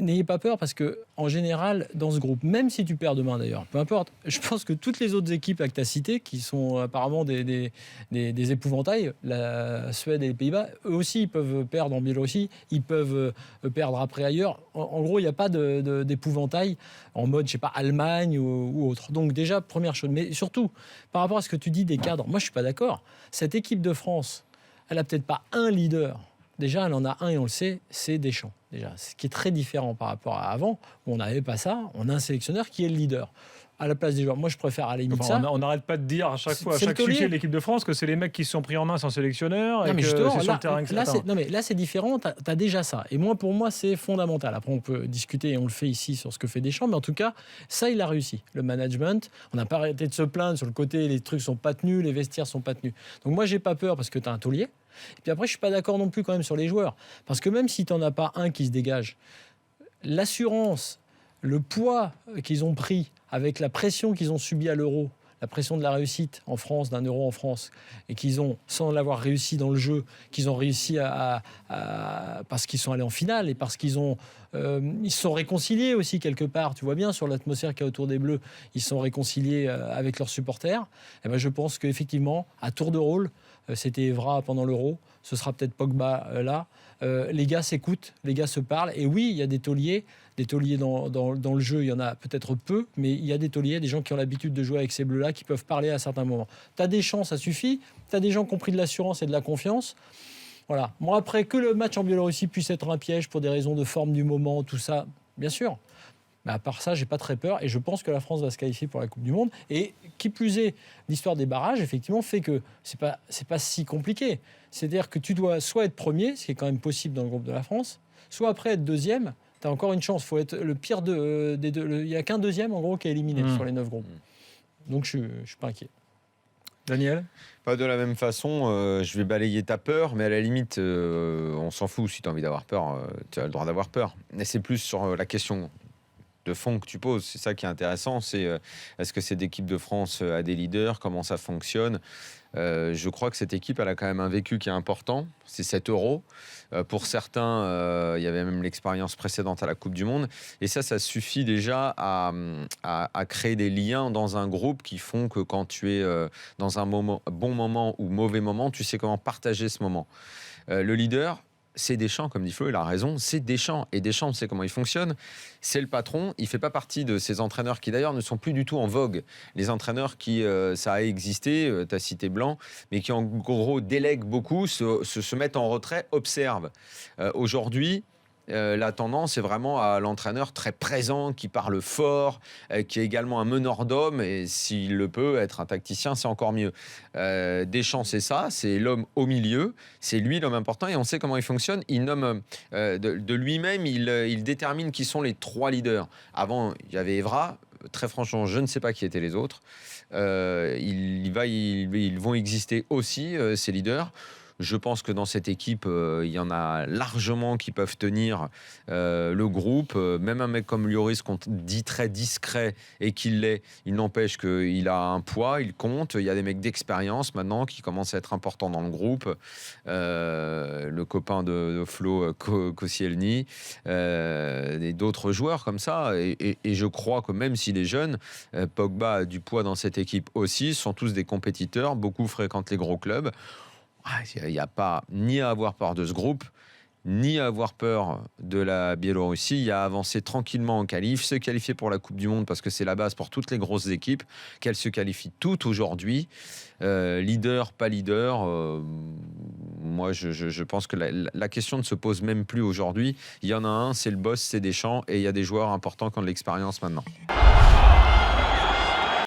n'ayez pas peur parce que en général, dans ce groupe, même si tu perds demain d'ailleurs, peu importe, je pense que toutes les autres équipes que tu as citées, qui sont apparemment des épouvantails, la Suède et les Pays-Bas, eux aussi ils peuvent perdre en Biélorussie, ils peuvent perdre après ailleurs. En gros, il n'y a pas d'épouvantail en mode, je sais pas, Allemagne ou autre. Donc déjà, première chose. Mais surtout, par rapport à ce que tu dis des cadres, moi je suis pas d'accord. Cette équipe de France, elle a peut-être pas un leader. Déjà, elle en a un et on le sait, c'est Deschamps. Déjà, ce qui est très différent par rapport à avant, où on n'avait pas ça. On a un sélectionneur qui est le leader. À la place des joueurs, moi je préfère à la limite ça. On n'arrête pas de dire à chaque fois, à chaque sujet de l'équipe de France, que c'est les mecs qui se sont pris en main sans sélectionneur et que c'est sur le terrain. Là, c'est différent. T'as déjà ça. Et moi, pour moi, c'est fondamental. Après, on peut discuter et on le fait ici sur ce que fait Deschamps, mais en tout cas, ça, il a réussi. Le management, on n'a pas arrêté de se plaindre sur le côté, les trucs sont pas tenus, les vestiaires sont pas tenus. Donc moi, j'ai pas peur parce que t'as un taulier. Et puis après, je suis pas d'accord non plus quand même sur les joueurs, parce que même si t'en as pas un qui se dégage, l'assurance, le poids qu'ils ont pris avec la pression qu'ils ont subie à l'Euro, la pression de la réussite en France, d'un Euro en France, et qu'ils ont, sans l'avoir réussi dans le jeu, qu'ils ont réussi parce qu'ils sont allés en finale et parce qu'ils ils se sont réconciliés aussi quelque part. Tu vois bien sur l'atmosphère qu'il y a autour des Bleus, ils se sont réconciliés avec leurs supporters. Et ben, je pense qu'effectivement, à tour de rôle, c'était Evra pendant l'Euro, ce sera peut-être Pogba là. Les gars s'écoutent, les gars se parlent. Et oui, il y a des tauliers dans le jeu, il y en a peut-être peu, mais il y a des tauliers, des gens qui ont l'habitude de jouer avec ces bleus-là, qui peuvent parler à certains moments. Tu as des champs, ça suffit. Tu as des gens qui ont pris de l'assurance et de la confiance. Voilà. Moi, après, que le match en Biélorussie puisse être un piège pour des raisons de forme du moment, tout ça, bien sûr. Mais à part ça, j'ai pas très peur et je pense que la France va se qualifier pour la Coupe du Monde. Et qui plus est, l'histoire des barrages, effectivement, fait que c'est pas si compliqué. C'est-à-dire que tu dois soit être premier, ce qui est quand même possible dans le groupe de la France, soit après être deuxième. Tu as encore une chance. Il faut être le pire des deux. Il n'y a qu'un deuxième, en gros, qui est éliminé sur les 9 groupes. Donc, je ne suis pas inquiet. Daniel ? Pas de la même façon, je vais balayer ta peur, mais à la limite, on s'en fout. Si tu as envie d'avoir peur, tu as le droit d'avoir peur. Mais c'est plus sur la question de fond que tu poses. C'est ça qui est intéressant. C'est est-ce que cette équipe de France a des leaders ? Comment ça fonctionne ? Je crois que cette équipe, elle a quand même un vécu qui est important. C'est cet Euro. Pour certains, il y avait même l'expérience précédente à la Coupe du Monde. Et ça suffit déjà à créer des liens dans un groupe qui font que quand tu es dans un bon moment ou mauvais moment, tu sais comment partager ce moment. Le leader, c'est Deschamps, comme dit Flo, il a raison, c'est Deschamps. Et Deschamps, on sait comment il fonctionne. C'est le patron. Il ne fait pas partie de ces entraîneurs qui, d'ailleurs, ne sont plus du tout en vogue. Les entraîneurs qui, ça a existé, tu as cité Blanc, mais qui, en gros, délèguent beaucoup, se mettent en retrait, observent. Aujourd'hui, la tendance est vraiment à l'entraîneur très présent, qui parle fort, qui est également un meneur d'hommes, et s'il le peut, être un tacticien, c'est encore mieux. Deschamps, c'est ça, c'est l'homme au milieu, c'est lui l'homme important, et on sait comment il fonctionne. Il nomme de lui-même, il détermine qui sont les 3 leaders. Avant, il y avait Evra. Très franchement, je ne sais pas qui étaient les autres. Ils vont exister aussi, ces leaders. Je pense que dans cette équipe, il y en a largement qui peuvent tenir le groupe. Même un mec comme Lloris, qu'on dit très discret et qu'il l'est, il n'empêche qu'il a un poids, il compte. Il y a des mecs d'expérience maintenant qui commencent à être importants dans le groupe. Le copain de Flo, Koscielny, et d'autres joueurs comme ça. Et je crois que même s'il est jeune, Pogba a du poids dans cette équipe aussi. Ce sont tous des compétiteurs. Beaucoup fréquentent les gros clubs. Il n'y a pas ni à avoir peur de ce groupe, ni à avoir peur de la Biélorussie. Il y a avancé tranquillement en qualif, se qualifier pour la Coupe du Monde, parce que c'est la base pour toutes les grosses équipes, qu'elles se qualifient toutes aujourd'hui. Leader, pas leader, moi je pense que la question ne se pose même plus aujourd'hui. Il y en a un, c'est le boss, c'est Deschamps, et il y a des joueurs importants qui ont de l'expérience maintenant.